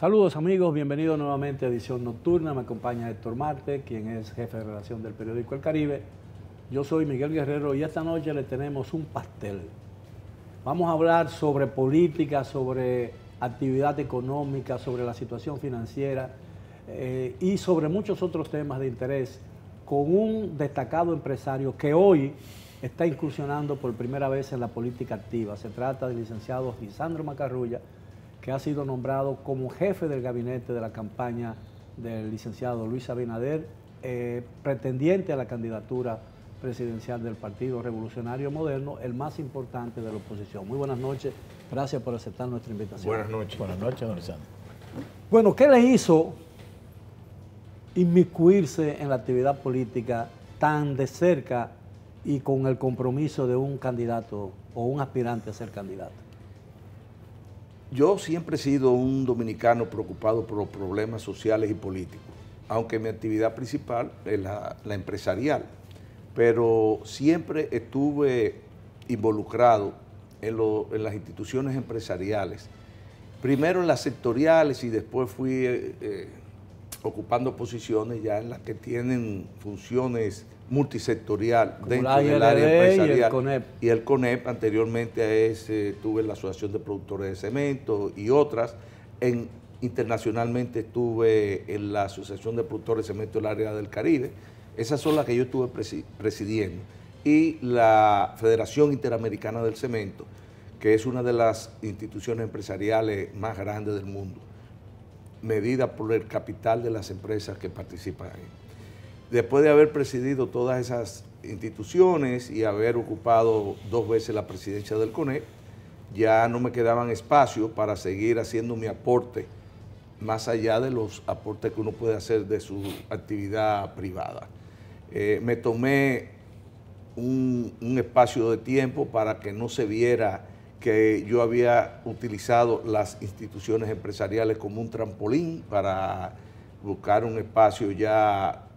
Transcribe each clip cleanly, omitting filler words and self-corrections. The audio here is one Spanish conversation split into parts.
Saludos amigos, bienvenidos nuevamente a Edición Nocturna. Me acompaña Héctor Marte, quien es jefe de redacción del periódico El Caribe. Yo soy Miguel Guerrero y esta noche le tenemos un pastel. Vamos a hablar sobre política, sobre actividad económica, sobre la situación financiera y sobre muchos otros temas de interés con un destacado empresario que hoy está incursionando por primera vez en la política activa. Se trata del licenciado Lisandro Macarrulla, que ha sido nombrado como jefe del gabinete de la campaña del licenciado Luis Abinader, pretendiente a la candidatura presidencial del Partido Revolucionario Moderno, el más importante de la oposición. Muy buenas noches, gracias por aceptar nuestra invitación. Buenas noches. Buenas noches, don Lisandro. Bueno, ¿qué le hizo inmiscuirse en la actividad política tan de cerca y con el compromiso de un candidato o un aspirante a ser candidato? Yo siempre he sido un dominicano preocupado por los problemas sociales y políticos, aunque mi actividad principal es la empresarial, pero siempre estuve involucrado en las instituciones empresariales, primero en las sectoriales y después fui ocupando posiciones ya en las que tienen funciones multisectorial dentro del área empresarial. Y el CONEP. Y el CONEP, anteriormente a ese, tuve la Asociación de Productores de Cemento y otras. Internacionalmente estuve en la Asociación de Productores de Cemento del área del Caribe. Esas son las que yo estuve presidiendo. Y la Federación Interamericana del Cemento, que es una de las instituciones empresariales más grandes del mundo, medida por el capital de las empresas que participan ahí. Después de haber presidido todas esas instituciones y haber ocupado 2 veces la presidencia del CONEP, ya no me quedaban espacios para seguir haciendo mi aporte, más allá de los aportes que uno puede hacer de su actividad privada. Me tomé un espacio de tiempo para que no se viera que yo había utilizado las instituciones empresariales como un trampolín para buscar un espacio ya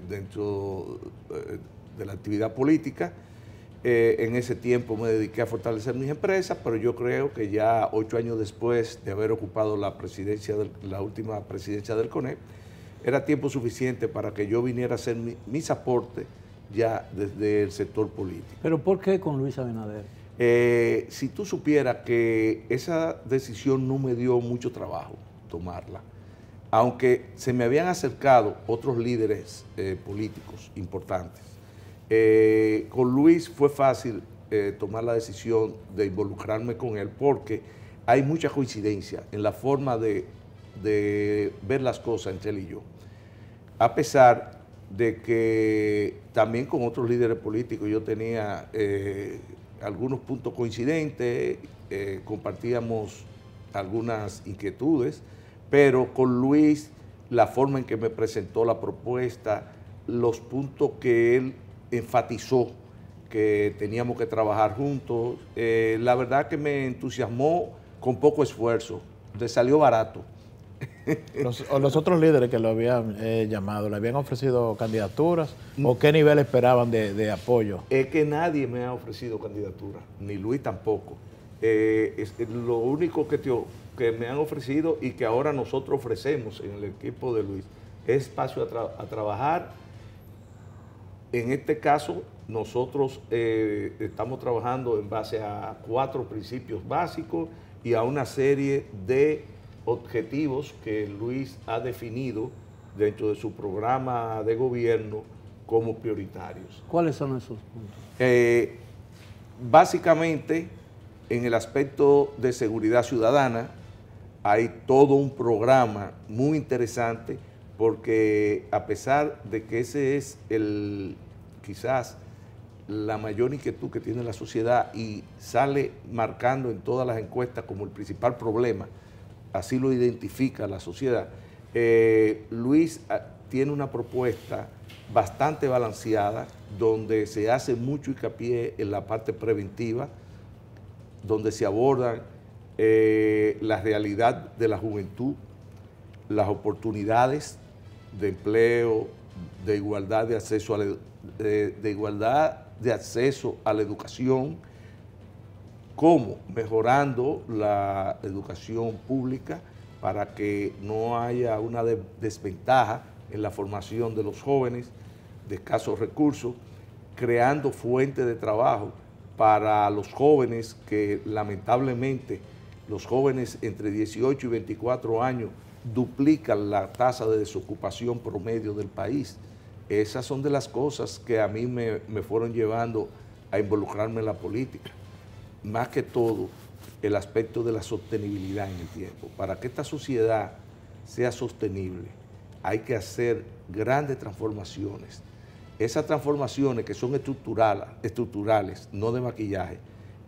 dentro de la actividad política. En ese tiempo me dediqué a fortalecer mis empresas, pero yo creo que ya 8 años después de haber ocupado la última presidencia del CONEP, era tiempo suficiente para que yo viniera a hacer mis aportes ya desde el sector político. ¿Pero por qué con Luis Abinader? Si tú supieras que esa decisión no me dio mucho trabajo tomarla, aunque se me habían acercado otros líderes políticos importantes. Con Luis fue fácil tomar la decisión de involucrarme con él porque hay mucha coincidencia en la forma de ver las cosas entre él y yo. A pesar de que también con otros líderes políticos yo tenía algunos puntos coincidentes, compartíamos algunas inquietudes, pero con Luis, la forma en que me presentó la propuesta, los puntos que él enfatizó que teníamos que trabajar juntos, la verdad que me entusiasmó con poco esfuerzo, le salió barato. Los otros líderes que lo habían llamado, ¿le habían ofrecido candidaturas o qué nivel esperaban de apoyo? Es que nadie me ha ofrecido candidatura, ni Luis tampoco. Lo único que me han ofrecido y que ahora nosotros ofrecemos en el equipo de Luis es espacio a trabajar. En este caso, nosotros estamos trabajando en base a 4 principios básicos y a una serie de objetivos que Luis ha definido dentro de su programa de gobierno como prioritarios. ¿Cuáles son esos puntos? Básicamente, en el aspecto de seguridad ciudadana, hay todo un programa muy interesante porque a pesar de que ese es quizás la mayor inquietud que tiene la sociedad y sale marcando en todas las encuestas como el principal problema, así lo identifica la sociedad, Luis tiene una propuesta bastante balanceada donde se hace mucho hincapié en la parte preventiva, donde se abordan la realidad de la juventud, las oportunidades de empleo, de igualdad de acceso a la educación, cómo mejorando la educación pública para que no haya una desventaja en la formación de los jóvenes de escasos recursos, creando fuentes de trabajo para los jóvenes que lamentablemente los jóvenes entre 18 y 24 años duplican la tasa de desocupación promedio del país. Esas son de las cosas que a mí me fueron llevando a involucrarme en la política. Más que todo, el aspecto de la sostenibilidad en el tiempo. Para que esta sociedad sea sostenible, hay que hacer grandes transformaciones. Esas transformaciones que son estructurales, no de maquillaje,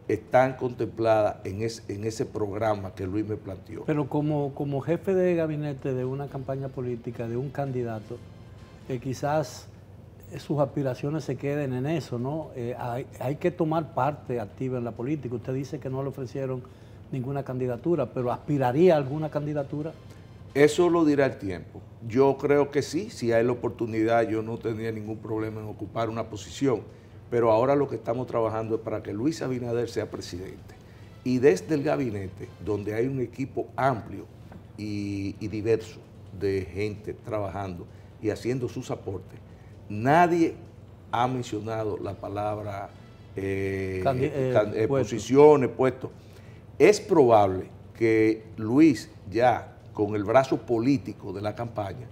están contempladas en ese programa que Luis me planteó. Pero como jefe de gabinete de una campaña política, de un candidato, quizás sus aspiraciones se queden en eso, ¿no? Hay que tomar parte activa en la política. Usted dice que no le ofrecieron ninguna candidatura, pero ¿aspiraría a alguna candidatura? Eso lo dirá el tiempo. Yo creo que sí, si hay la oportunidad, yo no tendría ningún problema en ocupar una posición, pero ahora lo que estamos trabajando es para que Luis Abinader sea presidente. Y desde el gabinete, donde hay un equipo amplio y diverso de gente trabajando y haciendo sus aportes, nadie ha mencionado la palabra posiciones, puestos. Es probable que Luis ya con el brazo político de la campaña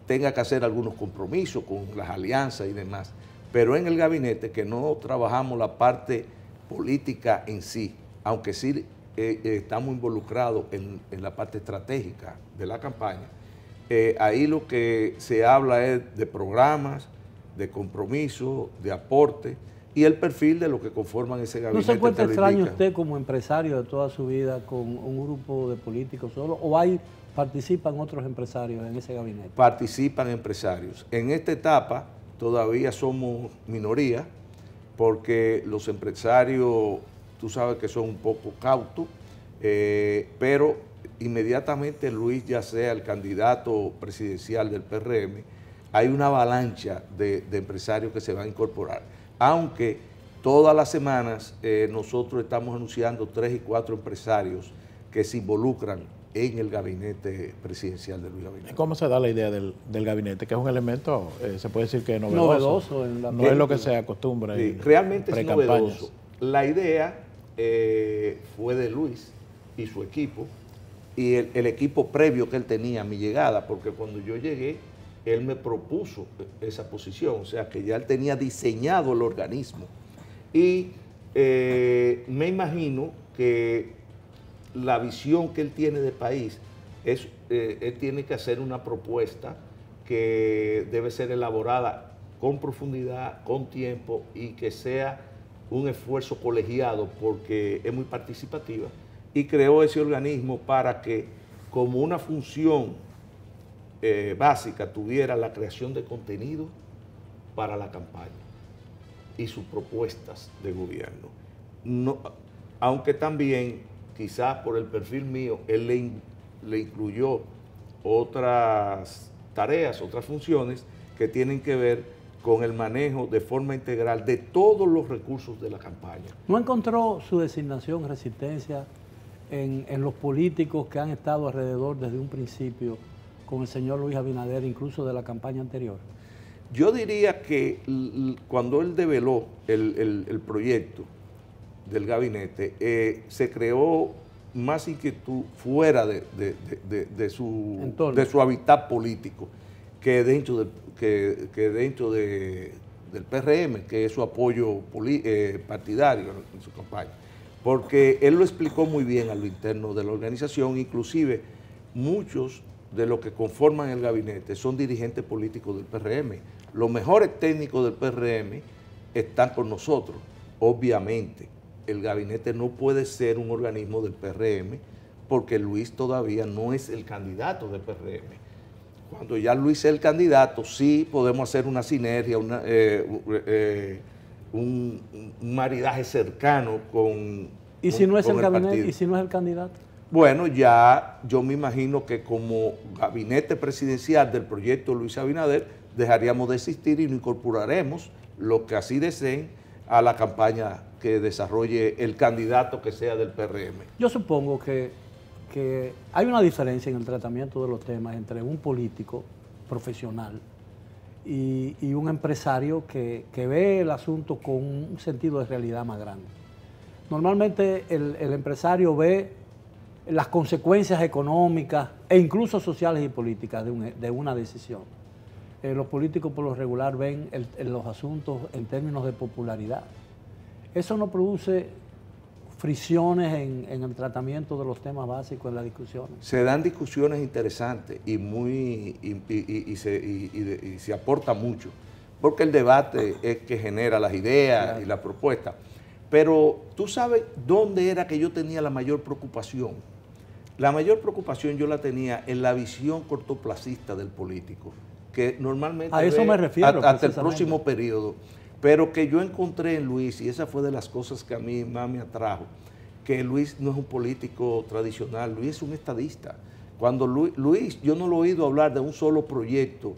tenga que hacer algunos compromisos con las alianzas y demás, pero en el gabinete que no trabajamos la parte política en sí, aunque sí estamos involucrados en la parte estratégica de la campaña, ahí lo que se habla es de programas, de compromiso, de aporte y el perfil de lo que conforman ese gabinete. ¿No se encuentra extraño usted como empresario de toda su vida con un grupo de políticos solo o participan otros empresarios en ese gabinete? Participan empresarios. En esta etapa todavía somos minoría porque los empresarios, tú sabes que son un poco cautos, pero inmediatamente Luis ya sea el candidato presidencial del PRM, hay una avalancha de empresarios que se van a incorporar. Aunque todas las semanas nosotros estamos anunciando 3 y 4 empresarios que se involucran en el gabinete presidencial de Luis Abinader. ¿Cómo se da la idea del gabinete? Que es un elemento, se puede decir que es novedoso. No es lo que se acostumbra. Sí, realmente es novedoso. La idea fue de Luis y su equipo, y el equipo previo que él tenía a mi llegada, porque cuando yo llegué, él me propuso esa posición, o sea que ya él tenía diseñado el organismo. Y me imagino que la visión que él tiene de país es, él tiene que hacer una propuesta que debe ser elaborada con profundidad, con tiempo y que sea un esfuerzo colegiado porque es muy participativa, y creó ese organismo para que como una función básica tuviera la creación de contenido para la campaña y sus propuestas de gobierno. No, aunque también, quizás por el perfil mío, él le incluyó otras tareas, otras funciones que tienen que ver con el manejo de forma integral de todos los recursos de la campaña. ¿No encontró su designación, resistencia, en los políticos que han estado alrededor desde un principio con el señor Luis Abinader, incluso de la campaña anterior? Yo diría que cuando él develó el proyecto del gabinete, se creó más inquietud fuera de su hábitat político que dentro del PRM, que es su apoyo partidario en su campaña. Porque él lo explicó muy bien a lo interno de la organización, inclusive muchos de los que conforman el gabinete son dirigentes políticos del PRM. Los mejores técnicos del PRM están con nosotros. Obviamente, el gabinete no puede ser un organismo del PRM porque Luis todavía no es el candidato del PRM. Cuando ya Luis es el candidato, sí podemos hacer una sinergia, un maridaje cercano con ¿Y si no es el gabinete? ¿Y si no es el candidato? Bueno, ya yo me imagino que como gabinete presidencial del proyecto Luis Abinader dejaríamos de existir y nos incorporaremos, lo que así deseen, a la campaña que desarrolle el candidato que sea del PRM. Yo supongo que que hay una diferencia en el tratamiento de los temas entre un político profesional y un empresario que ve el asunto con un sentido de realidad más grande. Normalmente el empresario ve las consecuencias económicas e incluso sociales y políticas de una decisión. Los políticos por lo regular ven los asuntos en términos de popularidad. Eso no produce fricciones en el tratamiento de los temas básicos en las discusiones. Se dan discusiones interesantes y se aporta mucho, porque el debate es que genera las ideas, claro, y las propuestas. Pero tú sabes dónde era que yo tenía la mayor preocupación. La mayor preocupación yo la tenía en la visión cortoplacista del político, que normalmente a eso me refiero, hasta el próximo periodo, pero que yo encontré en Luis, y esa fue de las cosas que a mí más me atrajo, que Luis no es un político tradicional, Luis es un estadista. Cuando Luis, yo no lo he oído hablar de un solo proyecto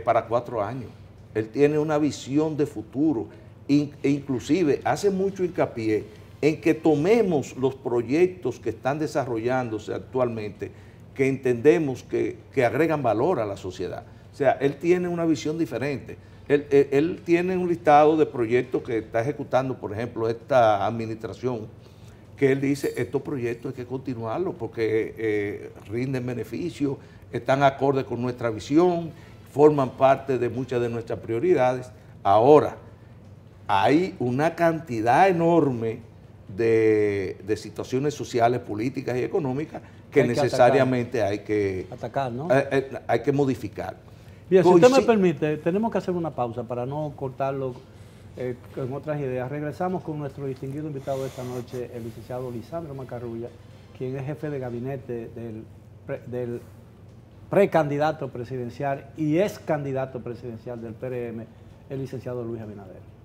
para 4 años. Él tiene una visión de futuro e inclusive hace mucho hincapié en que tomemos los proyectos que están desarrollándose actualmente, que entendemos que agregan valor a la sociedad. O sea, él tiene una visión diferente. Él tiene un listado de proyectos que está ejecutando, por ejemplo, esta administración, que él dice, estos proyectos hay que continuarlos porque rinden beneficios, están acordes con nuestra visión, forman parte de muchas de nuestras prioridades. Ahora, hay una cantidad enorme de situaciones sociales, políticas y económicas que necesariamente hay que atacar, ¿no? Hay que modificar. Bien, si usted me permite, tenemos que hacer una pausa para no cortarlo con otras ideas. Regresamos con nuestro distinguido invitado de esta noche, el licenciado Lisandro Macarrulla, quien es jefe de gabinete del precandidato presidencial y ex candidato presidencial del PRM, el licenciado Luis Abinader.